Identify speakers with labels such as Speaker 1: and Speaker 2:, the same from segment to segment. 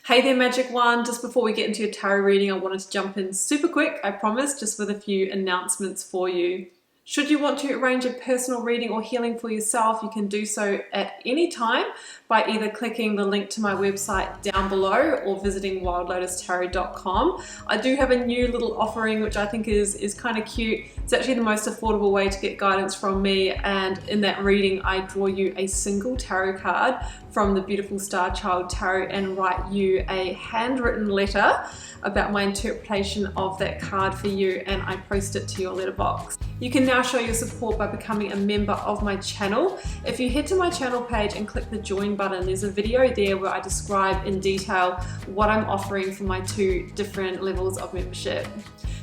Speaker 1: Hey there, Magic One. Just before we get into your tarot reading, I wanted to jump in super quick, I promise, just with a few announcements for you. Should you want to arrange a personal reading or healing for yourself, you can do so at any time by either clicking the link to my website down below or visiting wildlotustarot.com. I do have a new little offering which I think is kind of cute. It's actually the most affordable way to get guidance from me, and in that reading I draw you a single tarot card from the beautiful Star Child Tarot and write you a handwritten letter about my interpretation of that card for you, and I post it to your letterbox. You can now show your support by becoming a member of my channel. If you head to my channel page and click the join button, there's a video there where I describe in detail what I'm offering for my two different levels of membership.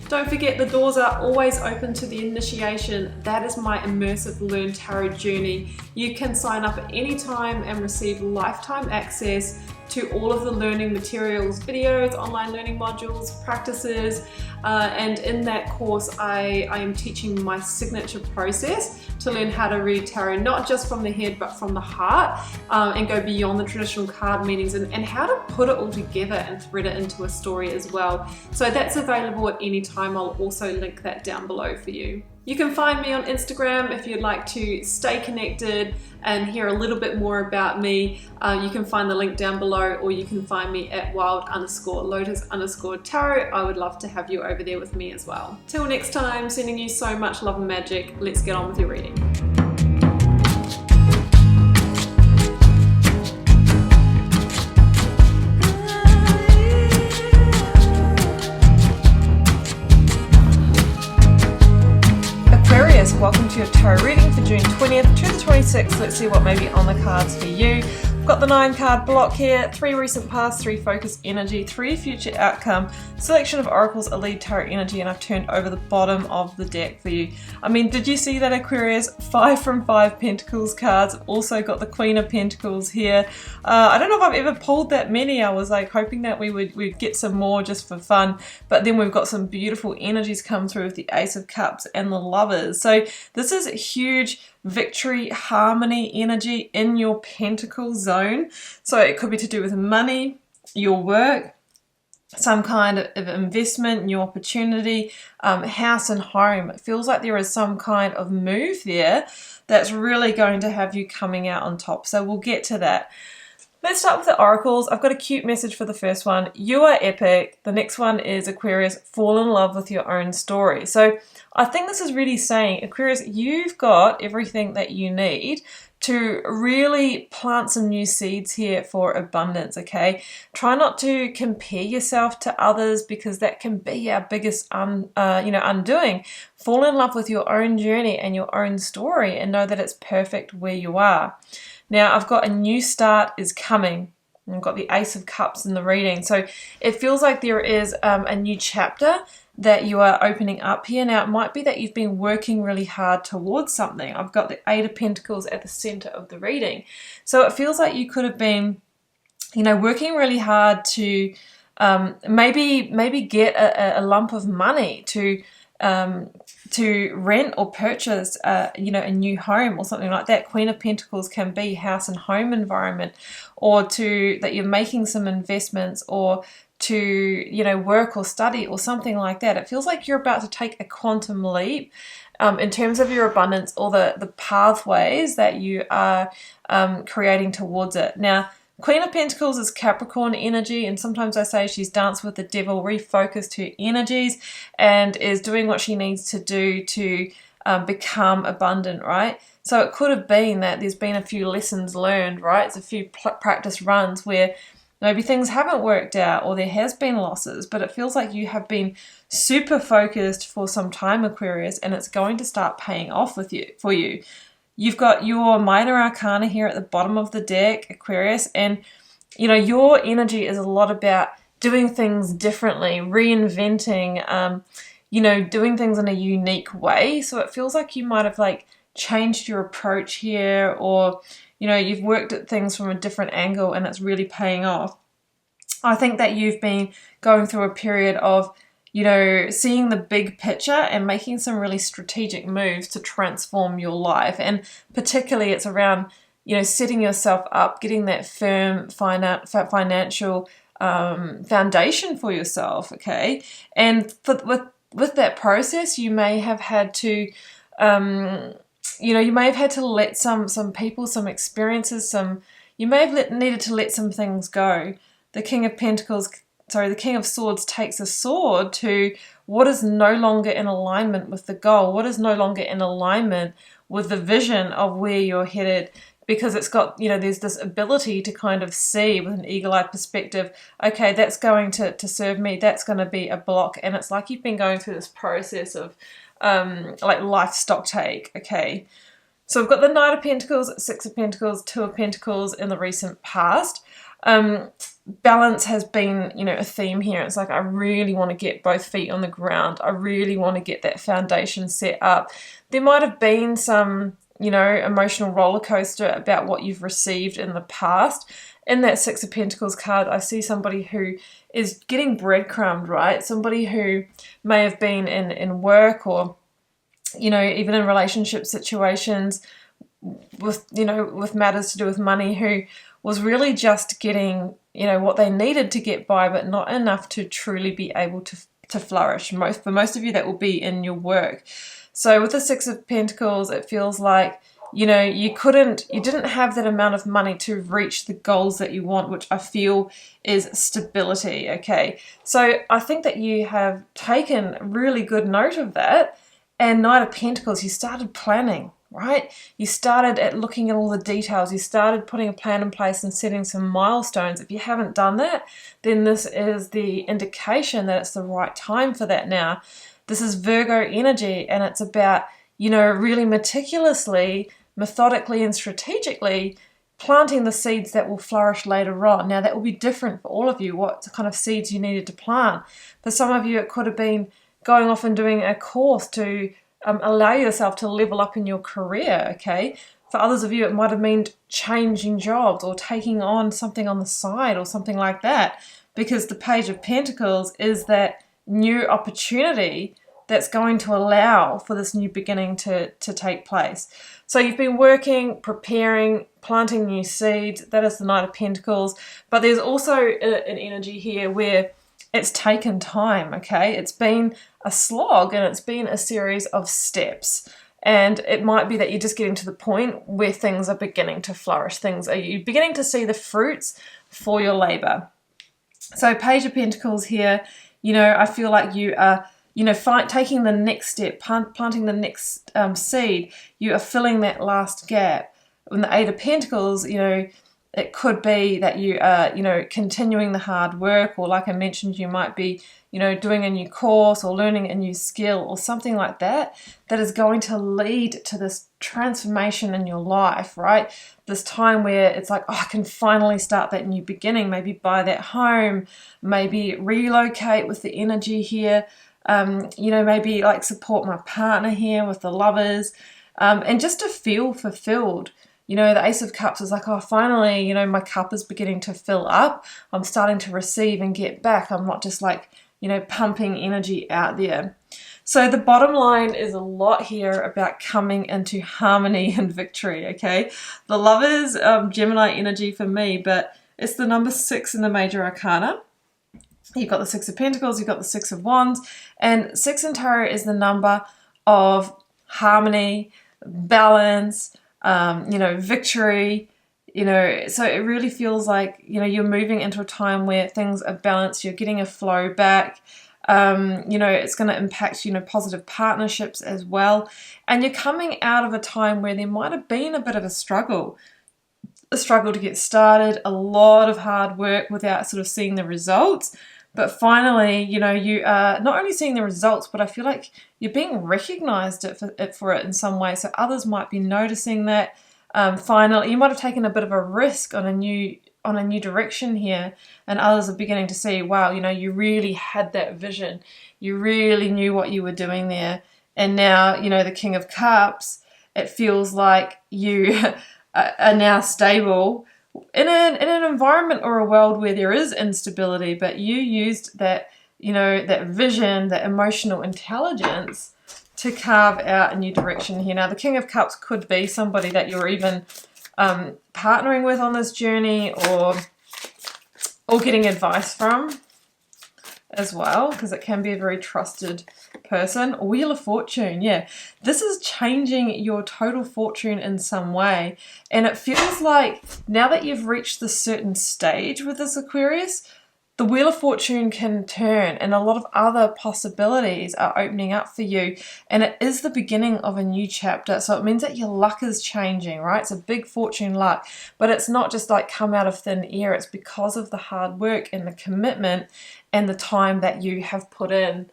Speaker 1: Don't forget, the doors are always open to the initiation. That is my immersive Learn Tarot journey. You can sign up at any time and receive lifetime access to all of the learning materials, videos, online learning modules, practices, and in that course I am teaching my signature process to learn how to read tarot, not just from the head but from the heart, and go beyond the traditional card meanings, and how to put it all together and thread it into a story as well. So that's available at any time. I'll also link that down below for you. You can find me on Instagram if you'd like to stay connected and hear a little bit more about me. You can find the link down below, or you can find me at wild_lotus_tarot. I would love to have you over there with me as well. Till next time, sending you so much love and magic. Let's get on with your reading. Welcome to your tarot reading for June 20th to the 26th. Let's see what may be on the cards for you. I've got the 9 card block here, 3 recent past, 3 focus energy, 3 future outcome, selection of oracles, a lead tarot energy, and I've turned over the bottom of the deck for you. I mean, did you see that, Aquarius? 5 from 5 Pentacles cards. Also got the Queen of Pentacles here. I don't know if I've ever pulled that many. I was like hoping that we'd get some more just for fun, but then we've got some beautiful energies come through with the Ace of Cups and the Lovers. So this is a huge victory, harmony energy in your pentacle zone. So it could be to do with money, your work, some kind of investment, new opportunity, house and home. It feels like there is some kind of move there that's really going to have you coming out on top. So we'll get to that. Let's start with the oracles. I've got a cute message for the first one. You are epic. The next one is Aquarius, fall in love with your own story. So I think this is really saying, Aquarius, you've got everything that you need to really plant some new seeds here for abundance, okay? Try not to compare yourself to others, because that can be our biggest undoing. Fall in love with your own journey and your own story, and know that it's perfect where you are. Now, I've got a new start is coming. I've got the Ace of Cups in the reading. So it feels like there is a new chapter that you are opening up here. Now, it might be that you've been working really hard towards something. I've got the 8 of Pentacles at the center of the reading. So it feels like you could have been, working really hard to maybe get a lump of money to rent or purchase, a new home or something like that. Queen of Pentacles can be house and home environment, or that you're making some investments, or to, work or study or something like that. It feels like you're about to take a quantum leap in terms of your abundance, or the pathways that you are creating towards it. Now, Queen of Pentacles is Capricorn energy, and sometimes I say she's danced with the devil, refocused her energies, and is doing what she needs to do to become abundant, right? So it could have been that there's been a few lessons learned, right? It's a few practice runs where maybe things haven't worked out, or there has been losses, but it feels like you have been super focused for some time, Aquarius, and it's going to start paying off for you. You've got your minor arcana here at the bottom of the deck, Aquarius, and your energy is a lot about doing things differently, reinventing, doing things in a unique way. So it feels like you might have changed your approach here, or you've worked at things from a different angle and it's really paying off. I think that you've been going through a period of seeing the big picture and making some really strategic moves to transform your life. And particularly it's around, setting yourself up, getting that firm financial foundation for yourself, okay? And with that process, you may have had to, you may have had to let some people, some experiences, you may have needed to let some things go. The King of Swords takes a sword to what is no longer in alignment with the goal, what is no longer in alignment with the vision of where you're headed, because it's got, there's this ability to kind of see with an eagle-eyed perspective, okay, that's going to serve me, that's going to be a block. And it's like you've been going through this process of like life stock take, okay? So we've got the Knight of Pentacles, Six of Pentacles, Two of Pentacles in the recent past. Balance has been, a theme here. It's like, I really want to get both feet on the ground. I really want to get that foundation set up. There might have been some, emotional roller coaster about what you've received in the past. In that Six of Pentacles card, I see somebody who is getting breadcrumbed, right? Somebody who may have been in work or, even in relationship situations with matters to do with money, who was really just getting, what they needed to get by, but not enough to truly be able to flourish. For most of you, that will be in your work. So with the Six of Pentacles, it feels like, you didn't have that amount of money to reach the goals that you want, which I feel is stability, okay? So I think that you have taken really good note of that. And Knight of Pentacles, you started planning, right? You started at looking at all the details. You started putting a plan in place and setting some milestones. If you haven't done that, then this is the indication that it's the right time for that now. This is Virgo energy, and it's about, really meticulously, methodically, and strategically planting the seeds that will flourish later on. Now, that will be different for all of you, what kind of seeds you needed to plant. For some of you, it could have been going off and doing a course to allow yourself to level up in your career, okay? For others of you, it might have meant changing jobs or taking on something on the side or something like that, because the Page of Pentacles is that new opportunity that's going to allow for this new beginning to take place. So you've been working, preparing, planting new seeds. That is the Knight of Pentacles. But there's also an energy here where it's taken time, okay? It's been a slog and it's been a series of steps. And it might be that you're just getting to the point where things are beginning to flourish. You're beginning to see the fruits for your labor. So Page of Pentacles here, I feel like you are, taking the next step, planting the next seed. You are filling that last gap. When the Eight of Pentacles, it could be that you are, continuing the hard work, or like I mentioned, you might be, doing a new course or learning a new skill or something like that, that is going to lead to this transformation in your life, right? This time where it's like, I can finally start that new beginning, maybe buy that home, maybe relocate with the energy here, maybe like support my partner here with the Lovers, and just to feel fulfilled. The Ace of Cups is like, finally, my cup is beginning to fill up. I'm starting to receive and get back. I'm not just like, pumping energy out there. So the bottom line is a lot here about coming into harmony and victory, okay? The Lovers, Gemini energy for me, but it's the number 6 in the Major Arcana. You've got the Six of Pentacles, you've got the Six of Wands, and 6 in Tarot is the number of harmony, balance, victory, so it really feels like, you're moving into a time where things are balanced, you're getting a flow back, it's going to impact, positive partnerships as well. And you're coming out of a time where there might have been a bit of a struggle to get started, a lot of hard work without sort of seeing the results. But finally, you are not only seeing the results, but I feel like you're being recognized for it in some way. So others might be noticing that. Finally, you might have taken a bit of a risk on a new direction here, and others are beginning to see, wow, you really had that vision. You really knew what you were doing there. And now, the King of Cups, it feels like you are now stable in an environment or a world where there is instability, but you used that, that vision, that emotional intelligence to carve out a new direction here. Now, the King of Cups could be somebody that you're even partnering with on this journey, or, or getting advice from as well, because it can be a very trusted person. Wheel of Fortune, yeah. This is changing your total fortune in some way. And it feels like now that you've reached this certain stage with this Aquarius, the Wheel of Fortune can turn and a lot of other possibilities are opening up for you. And it is the beginning of a new chapter. So it means that your luck is changing, right? It's a big fortune luck, but it's not just like come out of thin air. It's because of the hard work and the commitment and the time that you have put in.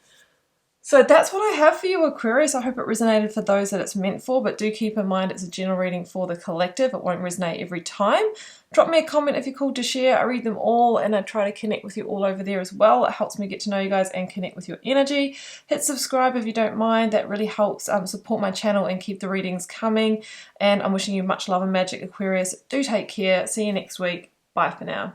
Speaker 1: So that's what I have for you, Aquarius. I hope it resonated for those that it's meant for, but do keep in mind it's a general reading for the collective. It won't resonate every time. Drop me a comment if you're called to share. I read them all and I try to connect with you all over there as well. It helps me get to know you guys and connect with your energy. Hit subscribe if you don't mind. That really helps support my channel and keep the readings coming. And I'm wishing you much love and magic, Aquarius. Do take care. See you next week. Bye for now.